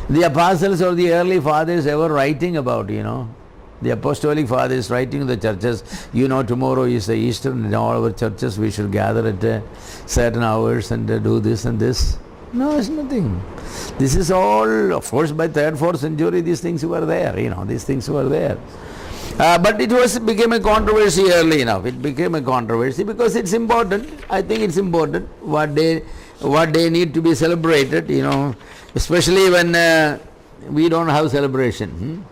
the apostles or the early fathers ever writing about, the apostolic fathers writing to the churches, tomorrow is the Easter, and in all our churches we should gather at certain hours and do this and this. No, it's nothing. This is all, of course, by 3rd, 4th century these things were there, these things were there. But it became a controversy early enough. It became a controversy because it's important. I think it's important what they need to be celebrated, especially when we don't have celebration.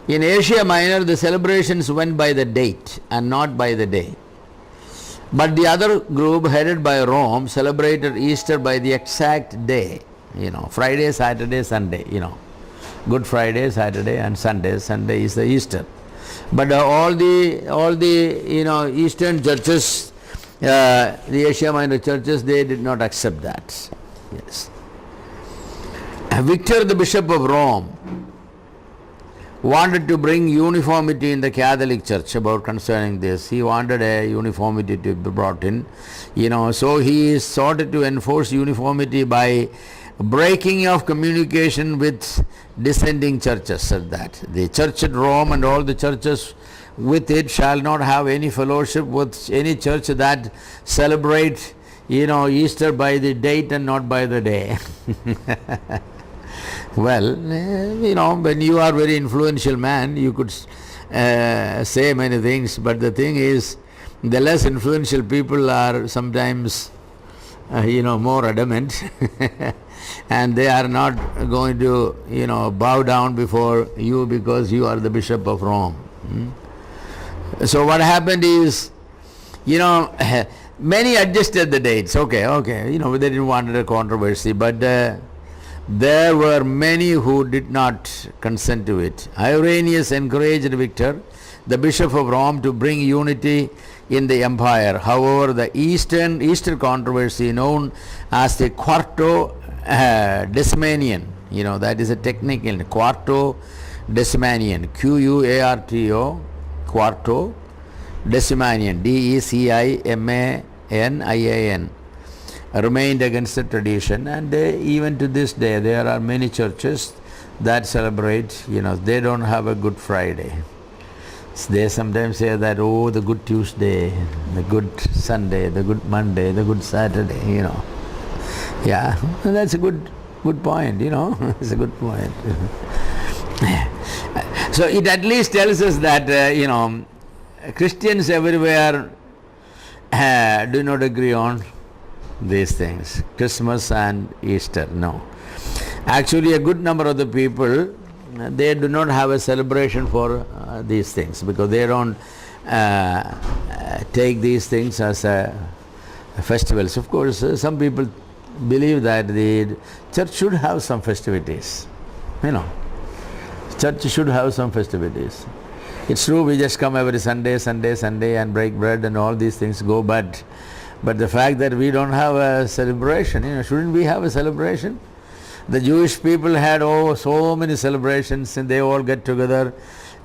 In Asia Minor, the celebrations went by the date and not by the day. But the other group, headed by Rome, celebrated Easter by the exact day. Friday, Saturday, Sunday. Good Friday, Saturday, and Sunday. Sunday is the Easter. But all the Eastern churches, the Asia Minor churches, they did not accept that. Yes. Victor, the Bishop of Rome, wanted to bring uniformity in the Catholic Church about concerning this. He wanted a uniformity to be brought in, so he sought to enforce uniformity by breaking of communication with dissenting churches, said that the church at Rome and all the churches with it shall not have any fellowship with any church that celebrate, Easter by the date and not by the day. Well, when you are very influential man, you could say many things, but the thing is, the less influential people are sometimes, more adamant, and they are not going to, bow down before you because you are the Bishop of Rome. So what happened is, many adjusted the dates. Okay, they didn't want a controversy, but there were many who did not consent to it. Irenaeus encouraged Victor, the Bishop of Rome, to bring unity in the empire. However, the Easter controversy, known as the Quarto Decimannian, that is a technical, Quarto Decimannian, Quarto, Quarto Decimannian, Decimannian, remained against the tradition, and even to this day there are many churches that celebrate, they don't have a Good Friday. They sometimes say that, the Good Tuesday, the Good Sunday, the Good Monday, the Good Saturday, Yeah, that's a good point, it's a good point. So it at least tells us that, Christians everywhere do not agree on these things, Christmas and Easter, no. Actually, a good number of the people, they do not have a celebration for these things because they don't take these things as festivals. Of course, some people believe that the church should have some festivities. Church should have some festivities. It's true, we just come every Sunday and break bread and all these things go, but the fact that we don't have a celebration, shouldn't we have a celebration? The Jewish people had so many celebrations, and they all get together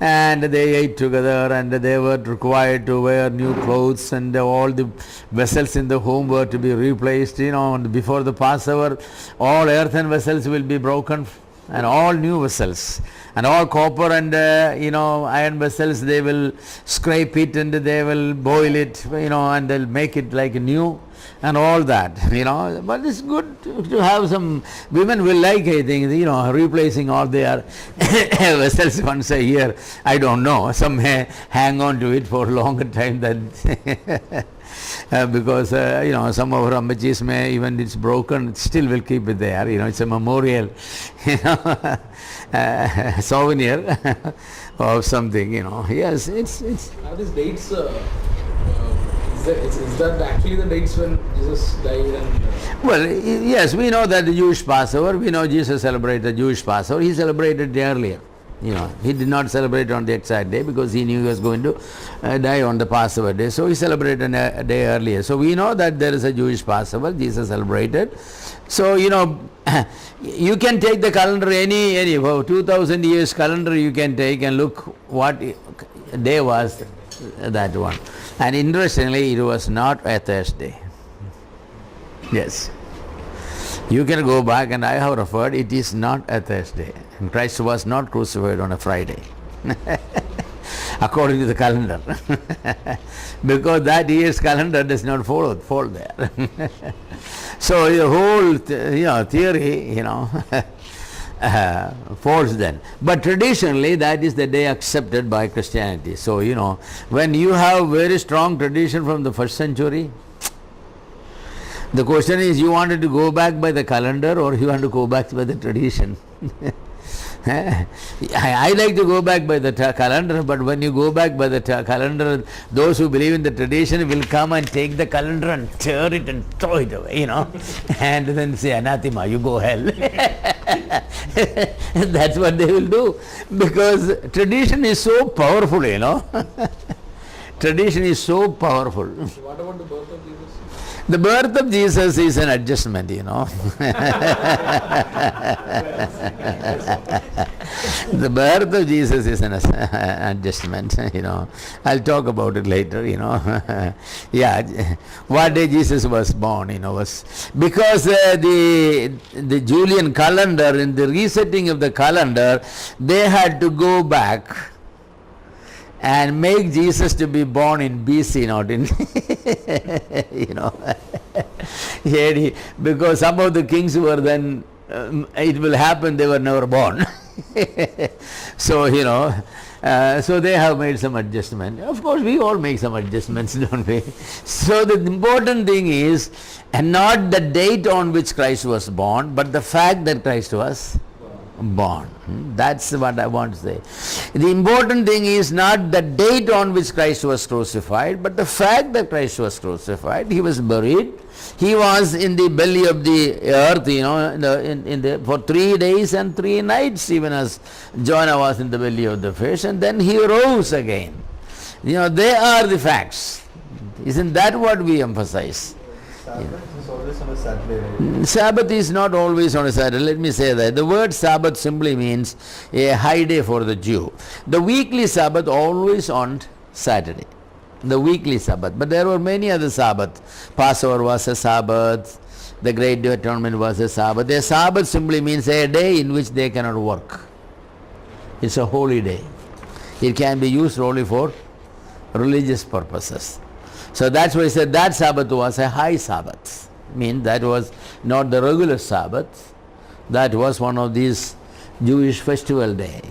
and they ate together, and they were required to wear new clothes, and all the vessels in the home were to be replaced, and before the Passover all earthen vessels will be broken and all new vessels, and all copper and iron vessels, they will scrape it and they will boil it, and they'll make it like new and all that, but it's good to have some. Women will like, I think, replacing all their vessels once a year. I don't know, some may hang on to it for a longer time than because some of our ammachis may, even it's broken, still will keep it there, it's a memorial, souvenir of something, yes, it's Are these dates is that actually the dates when Jesus died? And well, yes, we know that the Jewish Passover, we know Jesus celebrated the Jewish Passover. He celebrated it earlier. He did not celebrate on the exact day because he knew he was going to die on the Passover day. So he celebrated a day earlier. So we know that there is a Jewish Passover Jesus celebrated. So, you can take the calendar any 2000 years calendar you can take and look what day was that one. And interestingly, it was not a Thursday. Yes. You can go back, and I have referred, it is not a Thursday. Christ was not crucified on a Friday. According to the calendar. Because that year's calendar does not fall there. So the whole theory, falls then. But traditionally that is the day accepted by Christianity. So, when you have very strong tradition from the first century, the question is, you wanted to go back by the calendar or you want to go back by the tradition? I like to go back by the calendar, but when you go back by the calendar, those who believe in the tradition will come and take the calendar and tear it and throw it away, and then say, anathema, you go hell. That's what they will do, because tradition is so powerful, Tradition is so powerful. What about the birth of Jesus? The birth of Jesus is an adjustment, The birth of Jesus is an adjustment, I'll talk about it later, Yeah, what day Jesus was born, was because the Julian calendar, in the resetting of the calendar, they had to go back and make Jesus to be born in BC, not in AD, because some of the kings were then, it will happen, they were never born. So, so they have made some adjustment. Of course, we all make some adjustments, don't we? So the important thing is, and not the date on which Christ was born, but the fact that Christ was born. That's what I want to say. The important thing is not the date on which Christ was crucified, but the fact that Christ was crucified. He was buried. He was in the belly of the earth, for 3 days and 3 nights, even as Jonah was in the belly of the fish, and then he rose again. They are the facts. Isn't that what we emphasize? Sabbath is always on a Saturday, right? Sabbath is not always on a Saturday. Let me say that. The word Sabbath simply means a high day for the Jew. The weekly Sabbath always on Saturday. The weekly Sabbath. But there were many other Sabbaths. Passover was a Sabbath. The Great Day of Atonement was a Sabbath. A Sabbath simply means a day in which they cannot work. It's a holy day. It can be used only for religious purposes. So that's why he said that Sabbath was a high Sabbath. Means that was not the regular Sabbath. That was one of these Jewish festival day,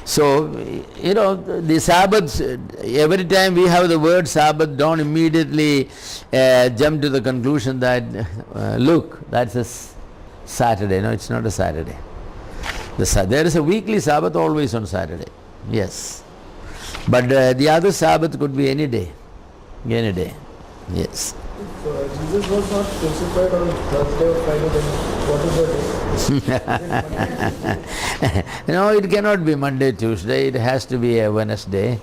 So, the Sabbath, every time we have the word Sabbath, don't immediately jump to the conclusion that, look, that's a Saturday. No, it's not a Saturday. There is a weekly Sabbath always on Saturday. Yes. But the other Sabbath could be any day. Any day. Yes. If Jesus was not crucified on Thursday or Friday, then what is the day? No, it cannot be Monday, Tuesday. It has to be a Wednesday.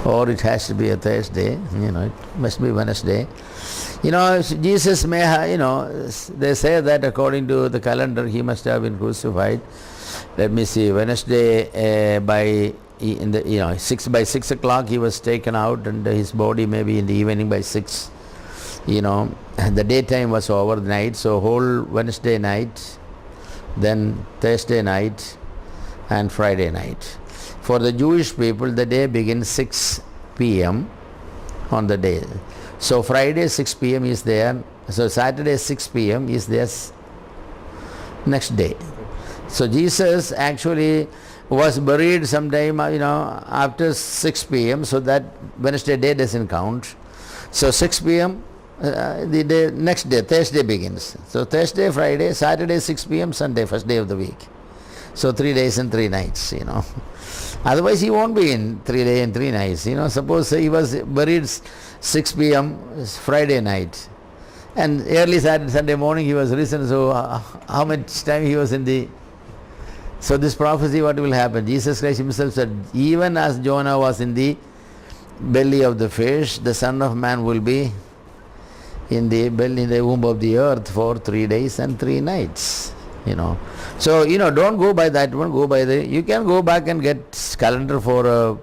Or it has to be a Thursday. It must be Wednesday. Jesus may have, they say that according to the calendar, he must have been crucified. Let me see, Wednesday by 6 o'clock he was taken out, and his body maybe in the evening by 6. The daytime was over the night, so whole Wednesday night, then Thursday night and Friday night. For the Jewish people, the day begins 6 p.m. on the day. So Friday 6 p.m. is there. So Saturday 6 p.m. is their next day. So Jesus actually was buried sometime, after 6 p.m. So that Wednesday day doesn't count. So 6 p.m. The day, next day, Thursday begins. So Thursday, Friday, Saturday 6 p.m., Sunday, first day of the week. So 3 days and 3 nights, Otherwise he won't be in 3 days and 3 nights. Suppose he was buried 6 p.m. Friday night, and early Saturday, Sunday morning he was risen. So how much time he was in the... So this prophecy, what will happen? Jesus Christ himself said, even as Jonah was in the belly of the fish, the Son of Man will be in the womb of the earth for 3 days and 3 nights. So, don't go by that one, go by you can go back and get calendar for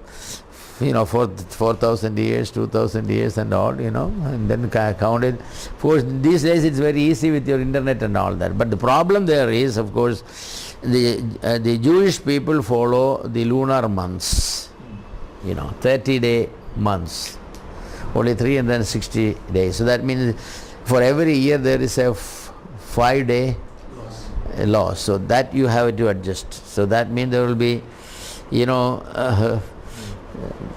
for 4,000 years, 2,000 years and all, and then count it. Of course, these days it's very easy with your internet and all that. But the problem there is, of course, the Jewish people follow the lunar months, 30-day months, only 360 days. So that means for every year there is a 5-day loss. So that you have to adjust. So that means there will be,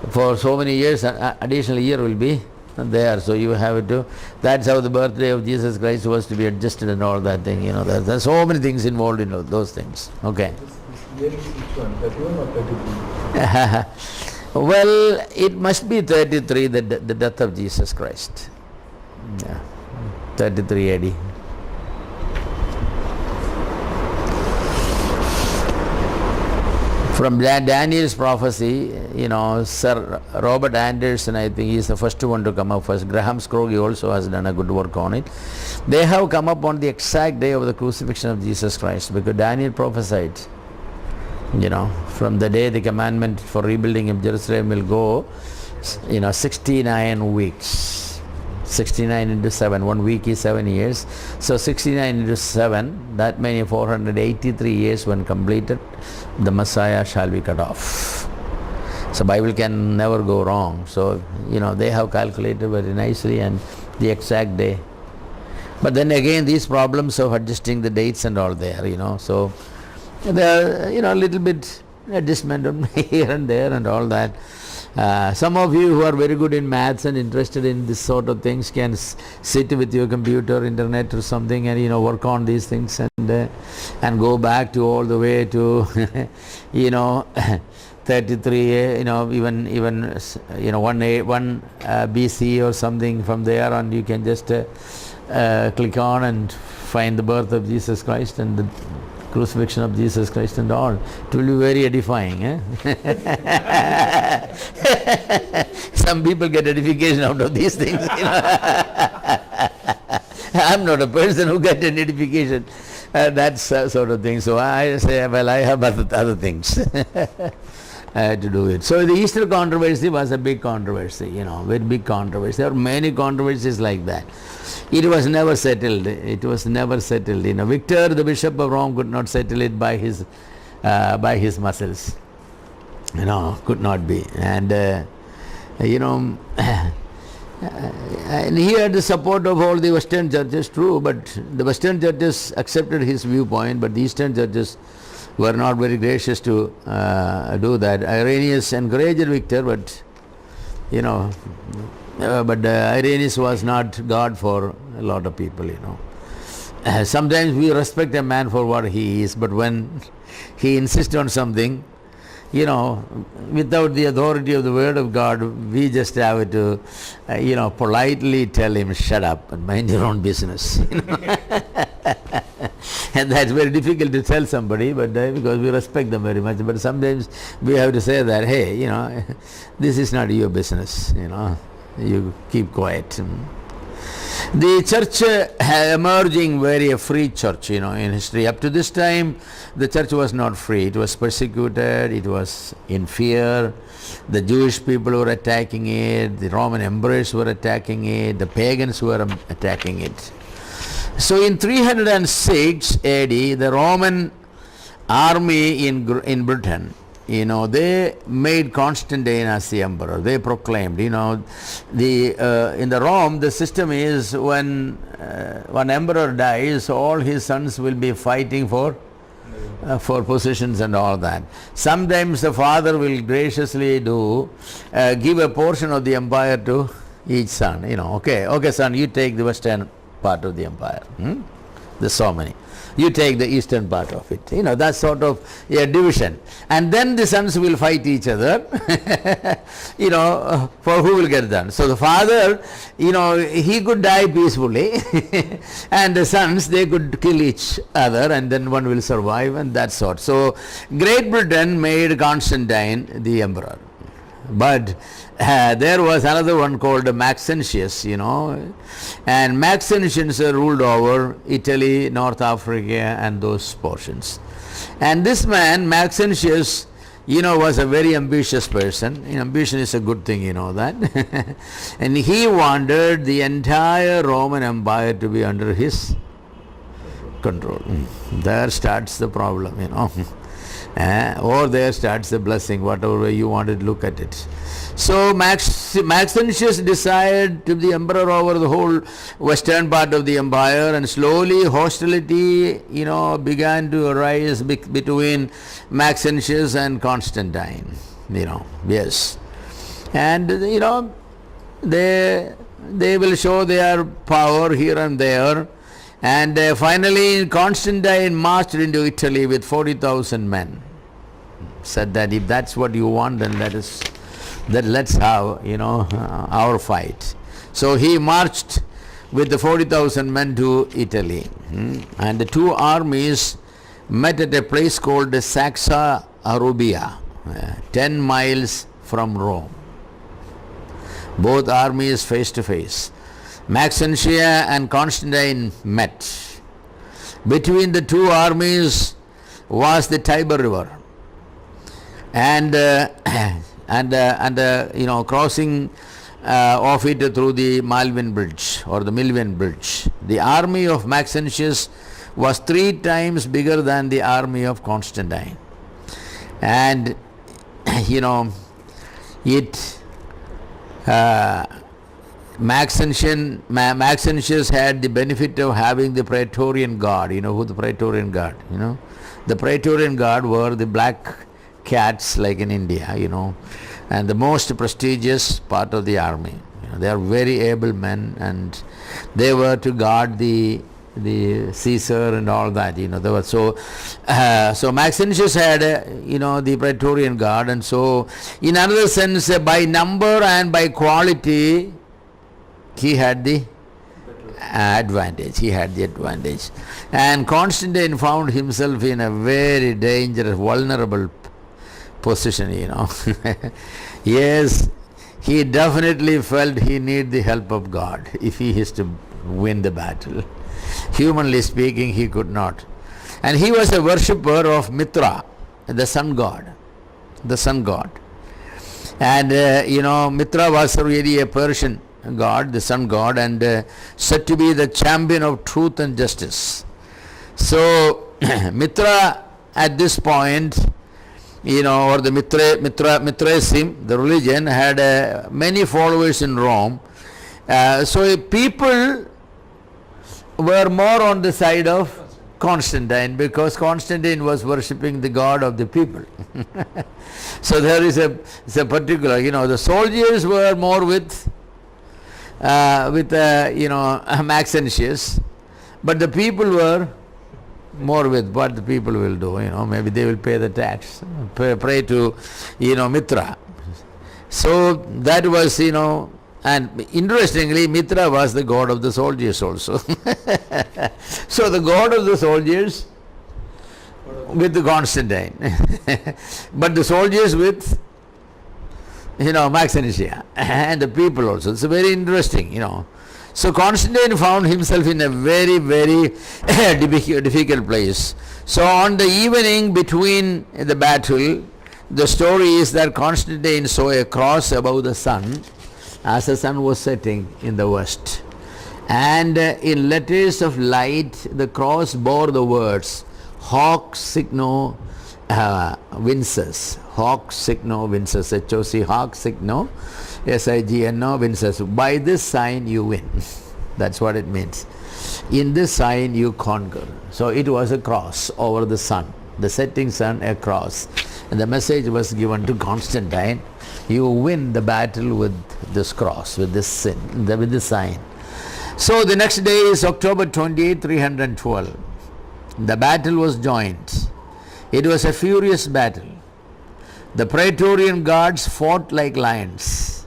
for so many years, an additional year will be there. So you have to, that's how the birthday of Jesus Christ was to be adjusted and all that thing. There's so many things involved in those things. Okay. This year is which one, 31 or 33? Well, it must be 33, the death of Jesus Christ. Yeah. 33 AD. From Daniel's prophecy, Sir Robert Anderson, I think he is the first one to come up first. Graham Scroggie also has done a good work on it. They have come up on the exact day of the crucifixion of Jesus Christ, because Daniel prophesied, from the day the commandment for rebuilding of Jerusalem will go, 69 weeks. 69 into 7, 1 week is 7 years. So 69 into 7, that many 483 years when completed, the Messiah shall be cut off. So Bible can never go wrong. So, they have calculated very nicely and the exact day. But then again, these problems of adjusting the dates and all there, So there are, a little bit adjustment here and there and all that. Some of you who are very good in maths and interested in this sort of things can sit with your computer, internet or something and work on these things and go back to all the way to 33 even 1 BC or something from there, and you can just click on and find the birth of Jesus Christ and the crucifixion of Jesus Christ and all. It will be very edifying. Some people get edification out of these things. I'm not a person who gets an edification. That's sort of thing. So I say, well, I have other things to do it. So the Easter controversy was a big controversy, very big controversy. There are many controversies like that. It was never settled. Victor, the Bishop of Rome, could not settle it by his muscles. Could not be. And and he had the support of all the Western churches, true, but the Western churches accepted his viewpoint, but the Eastern churches were not very gracious to do that. Irenaeus encouraged Victor, but Irenaeus was not God for a lot of people, Sometimes we respect a man for what he is, but when he insists on something, without the authority of the Word of God, we just have to, politely tell him, shut up and mind your own business. And that's very difficult to tell somebody, but because we respect them very much. But sometimes we have to say that, hey, this is not your business, you keep quiet. The church emerging very a free church, in history. Up to this time, the church was not free. It was persecuted. It was in fear. The Jewish people were attacking it. The Roman emperors were attacking it. The pagans were attacking it. So in 306 AD, the Roman army in Britain, they made Constantine as the emperor. They proclaimed, in the Rome, the system is when one emperor dies, all his sons will be fighting for positions and all that. Sometimes the father will graciously give a portion of the empire to each son. Okay, son, you take the western part of the empire. There's so many. You take the eastern part of it. That's sort of a division. And then the sons will fight each other, for who will get done. So the father, he could die peacefully and the sons, they could kill each other and then one will survive and that sort. So Great Britain made Constantine the emperor. But there was another one called Maxentius, and Maxentians ruled over Italy, North Africa and those portions. And this man, Maxentius, was a very ambitious person. Ambition is a good thing, you know that. And he wanted the entire Roman Empire to be under his control. There starts the problem, or there starts the blessing, whatever way you want to look at it. So Maxentius decided to be the emperor over the whole western part of the empire, and slowly hostility, began to arise between Maxentius and Constantine. Yes, and they will show their power here and there. And finally Constantine marched into Italy with 40,000 men. Said that if that's what you want, then let's have our fight. So he marched with the 40,000 men to Italy, and the two armies met at a place called Saxa Arubia, 10 miles from Rome. Both armies face to face. Maxentia and Constantine met. Between the two armies was the Tiber River, and crossing of it through the Milvian Bridge or the Milvian Bridge. The army of Maxentius was 3 times bigger than the army of Constantine, and Maxentius had the benefit of having the Praetorian Guard. You know who the Praetorian Guard? The Praetorian Guard were the black cats like in India, and the most prestigious part of the army. They are very able men, and they were to guard the Caesar and all that. They were so Maxentius had the Praetorian Guard, and so in another sense, by number and by quality, he had the advantage. And Constantine found himself in a very dangerous, vulnerable position, Yes, he definitely felt he needed the help of God if he is to win the battle. Humanly speaking, he could not. And he was a worshipper of Mithra, the sun god. And Mithra was really a Persian god, the sun god, and said to be the champion of truth and justice. So Mithra at this point, or the Mithraism, the religion, had many followers in Rome. So people were more on the side of Constantine, because Constantine was worshipping the god of the people. So there is a particular, the soldiers were more with Maxentius, but the people were more with what the people will do. Maybe they will pay the tax, pray to Mithra. So that was and interestingly, Mithra was the god of the soldiers also. So the god of the soldiers with the Constantine, but the soldiers with Maxentia, and the people also. It's very interesting, So Constantine found himself in a very, very difficult place. So on the evening between the battle, the story is that Constantine saw a cross above the sun as the sun was setting in the west. And in letters of light, the cross bore the words, Hoc signo vinces. Hoc signo vinces. H-O-C, hoc signo, S-I-G-N-O, vinces. By this sign you win. That's what it means. In this sign you conquer. So it was a cross over the sun, the setting sun, a cross. And the message was given to Constantine, you win the battle with this cross, with this sign. So the next day is October 28, 312. The battle was joined. It was a furious battle. The Praetorian guards fought like lions.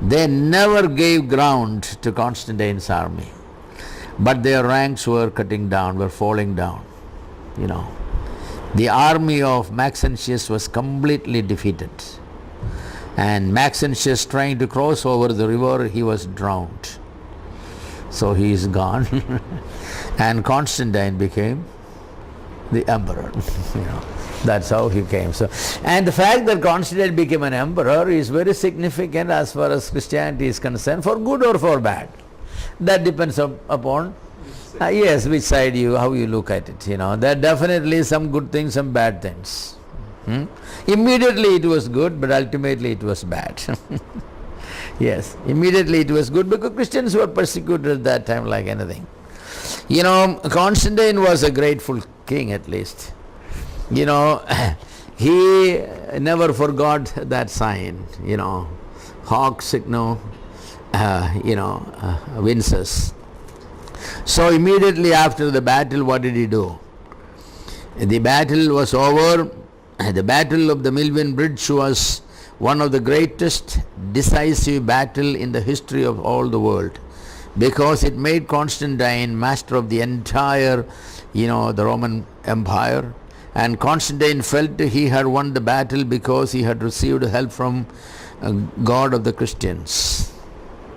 They never gave ground to Constantine's army, but their ranks were falling down. The army of Maxentius was completely defeated, and Maxentius trying to cross over the river, he was drowned. So he is gone and Constantine became the emperor. That's how he came. So, and the fact that Constantine became an emperor is very significant as far as Christianity is concerned, for good or for bad. That depends upon yes, which side how you look at it. There are definitely some good things, some bad things. Immediately it was good, but ultimately it was bad. Yes, immediately it was good because Christians were persecuted at that time like anything. Constantine was a grateful king, at least. He never forgot that sign, hoc signo, vinces. So immediately after the battle, what did he do? The battle was over. The battle of the Milvian Bridge was one of the greatest decisive battle in the history of all the world, because it made Constantine master of the entire, the Roman Empire. And Constantine felt he had won the battle because he had received help from God of the Christians.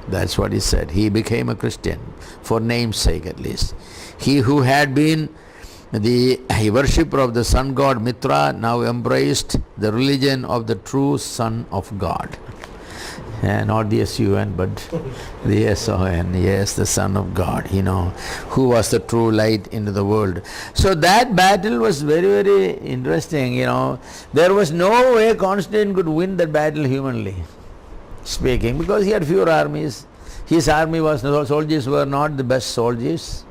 That's what he said. He became a Christian, for name's sake at least. He who had been the worshipper of the sun god Mitra now embraced the religion of the true Son of God. Not the S-U-N, but the S-O-N, yes, the Son of God, who was the true light into the world. So that battle was very, very interesting, There was no way Constantine could win that battle humanly speaking, because he had fewer armies. His army soldiers were not the best soldiers.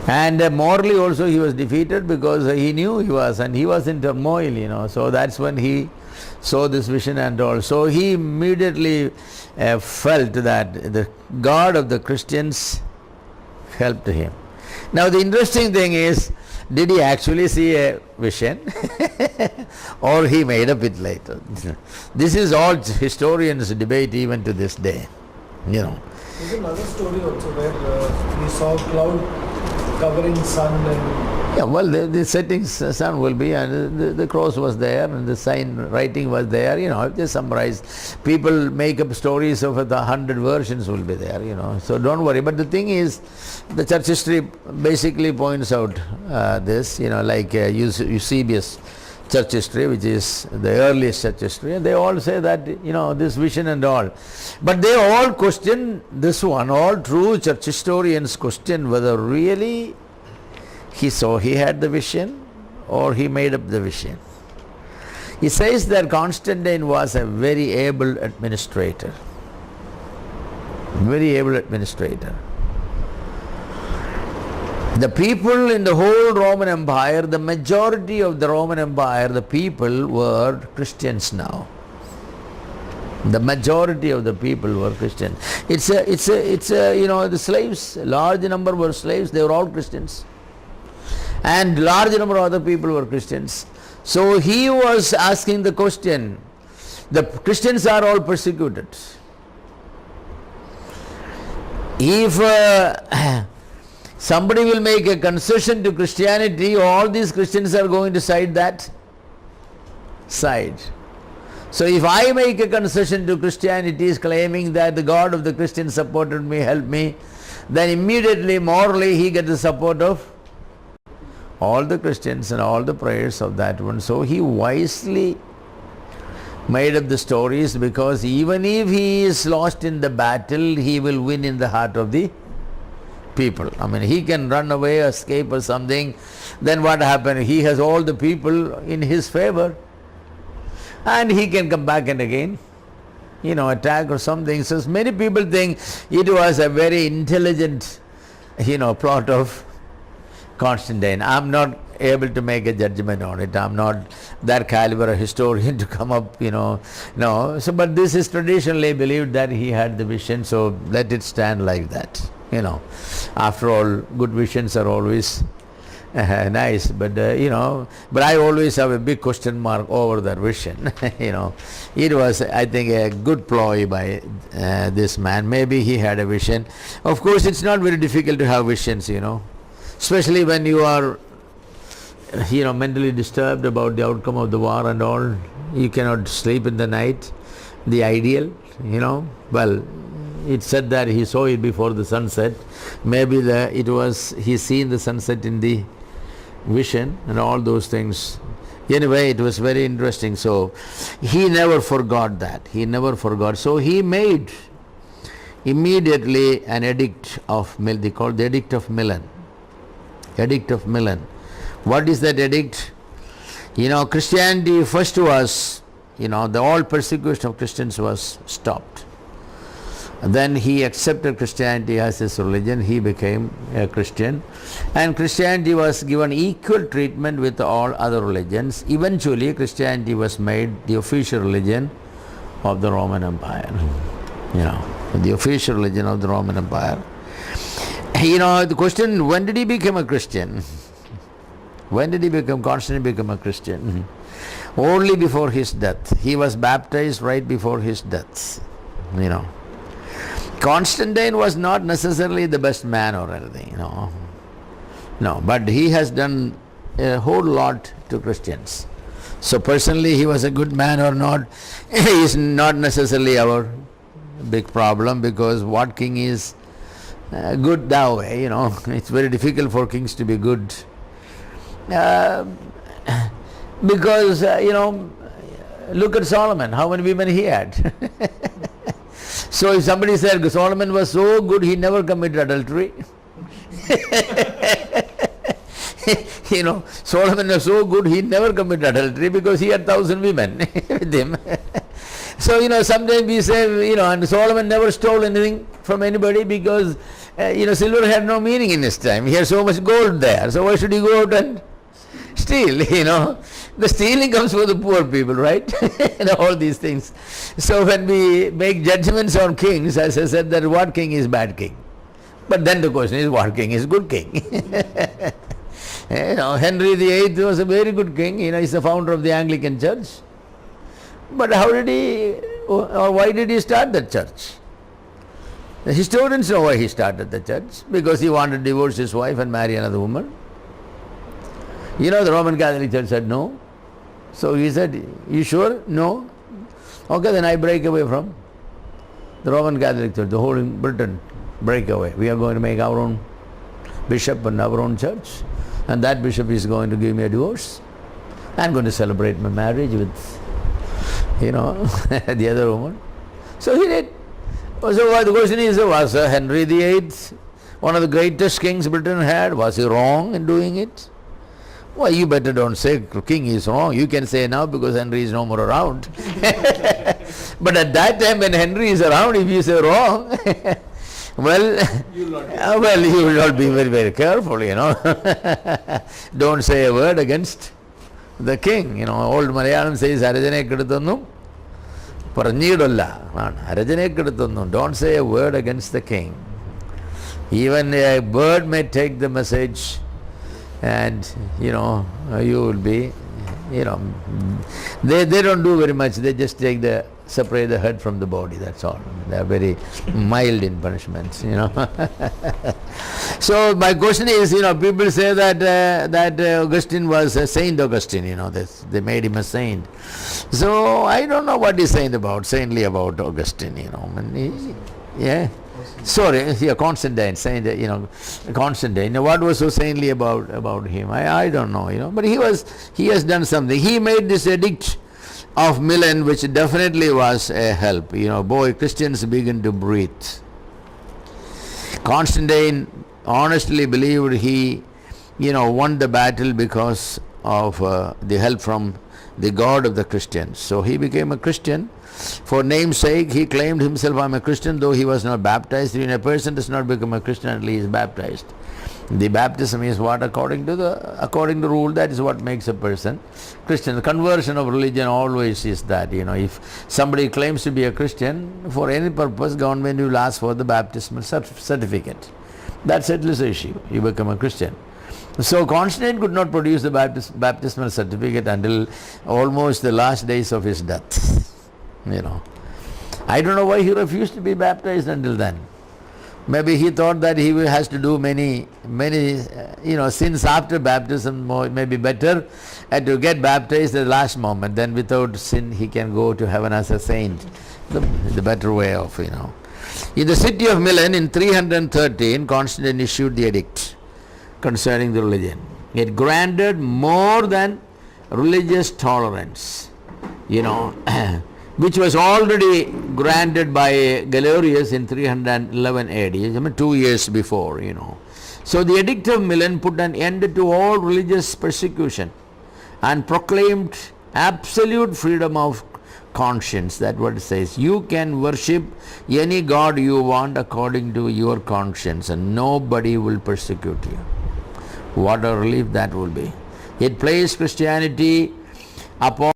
And morally also he was defeated, because he knew he was in turmoil, So that's when he saw this vision and all. So he immediately felt that the God of the Christians helped him. Now the interesting thing is, did he actually see a vision or he made up it later? This is all historians debate even to this day. There's another story also where we saw cloud covering sun and... Yeah, well, the setting sun will be, and the cross was there, and the sign writing was there, if they summarize. People make up stories of 100 versions will be there, so don't worry. But the thing is, the church history basically points out this, like Eusebius church history, which is the earliest church history, and they all say that, this vision and all. But they all question this one. All true church historians question whether really he had the vision or he made up the vision. He says that Constantine was a very able administrator. Very able administrator. The people in the whole Roman Empire, the majority of the Roman Empire, the people were Christians now. The majority of the people were Christians. It's the slaves, large number were slaves, they were all Christians. And large number of other people were Christians. So he was asking the question, the Christians are all persecuted. If somebody will make a concession to Christianity, all these Christians are going to side that side. So if I make a concession to Christianity, claiming that the God of the Christians supported me, helped me, then immediately morally he gets the support of all the Christians and all the prayers of that one. So he wisely made up the stories, because even if he is lost in the battle, he will win in the heart of the people. I mean, he can run away, escape or something, then what happened? He has all the people in his favor, and he can come back and again, attack or something. So many people think it was a very intelligent, plot of Constantine. I'm not able to make a judgment on it. I'm not that caliber a historian to come up, no. So, but this is traditionally believed that he had the vision, so let it stand like that. After all, good visions are always nice, but but I always have a big question mark over that vision. It was, I think, a good ploy by this man. Maybe he had a vision. Of course, it's not very difficult to have visions, especially when you are mentally disturbed about the outcome of the war and all. You cannot sleep in the night. The ideal, well, it said that he saw it before the sunset. Maybe he seen the sunset in the vision and all those things. Anyway, it was very interesting. So he never forgot that. He never forgot. So he made immediately an edict of Milan. They called the Edict of Milan. Edict of Milan. What is that edict? Christianity first was, the all persecution of Christians was stopped. And then he accepted Christianity as his religion. He became a Christian. And Christianity was given equal treatment with all other religions. Eventually, Christianity was made the official religion of the Roman Empire. The official religion of the Roman Empire. The question, when did he become a Christian? When did Constantine become a Christian? Only before his death. He was baptized right before his death. Constantine was not necessarily the best man or anything, No, but he has done a whole lot to Christians. So personally he was a good man or not is not necessarily our big problem, because what king is good that way, It's very difficult for kings to be good. Because, look at Solomon, how many women he had. So if somebody said Solomon was so good, he never committed adultery. Solomon was so good, he never committed adultery because he had 1,000 women with him. So, sometimes we say, and Solomon never stole anything from anybody because, silver had no meaning in his time. He had so much gold there. So why should he go out and steal, The stealing comes for the poor people, right? All these things. So when we make judgments on kings, as I said, that what king is bad king? But then the question is, what king is good king? Henry VIII was a very good king. He's the founder of the Anglican Church. But how did he, or why did he start the church? The historians know why he started the church. Because he wanted to divorce his wife and marry another woman. The Roman Catholic Church said no. So he said, you sure? No. Okay, then I break away from the Roman Catholic Church, the whole in Britain, break away. We are going to make our own bishop and our own church. And that bishop is going to give me a divorce. I'm going to celebrate my marriage with, the other woman. So he did. So the question is, was Henry VIII one of the greatest kings Britain had? Was he wrong in doing it? Well, you better don't say king is wrong. You can say now because Henry is no more around. But at that time when Henry is around, if you say wrong, well, you will not be very, very careful, Don't say a word against the king. Old Malayalam says, Arajane Kedutonnum Paranjidalla. Arajane Kedutonnum. Don't say a word against the king. Even a bird may take the message, and you will be, they don't do very much. They just separate the head from the body, that's all. They are very mild in punishments, So my question is, people say that Augustine was a Saint Augustine, they made him a saint. So I don't know what he's saintly about Augustine, yeah. Sorry, Constantine, Constantine. What was so saintly about him? I don't know, but he has done something. He made this edict of Milan, which definitely was a help. Christians begin to breathe. Constantine honestly believed he, won the battle because of the help from the God of the Christians. So he became a Christian. For name's sake, he claimed himself, I'm a Christian, though he was not baptized. A person does not become a Christian until he is baptized. The baptism is what, according to rule, that is what makes a person Christian. The conversion of religion always is that, if somebody claims to be a Christian, for any purpose, government will ask for the baptismal certificate. That settles the issue. You become a Christian. So Constantine could not produce the baptismal certificate until almost the last days of his death. I don't know why he refused to be baptized until then. Maybe he thought that he has to do many sins after baptism, maybe better to get baptized at the last moment. Then without sin he can go to heaven as a saint. The better way of, In the city of Milan in 313, Constantine issued the edict concerning the religion. It granted more than religious tolerance, which was already granted by Galerius in 311 AD, 2 years before, So the Edict of Milan put an end to all religious persecution and proclaimed absolute freedom of conscience. That's what it says. You can worship any god you want according to your conscience and nobody will persecute you. What a relief that will be. It placed Christianity upon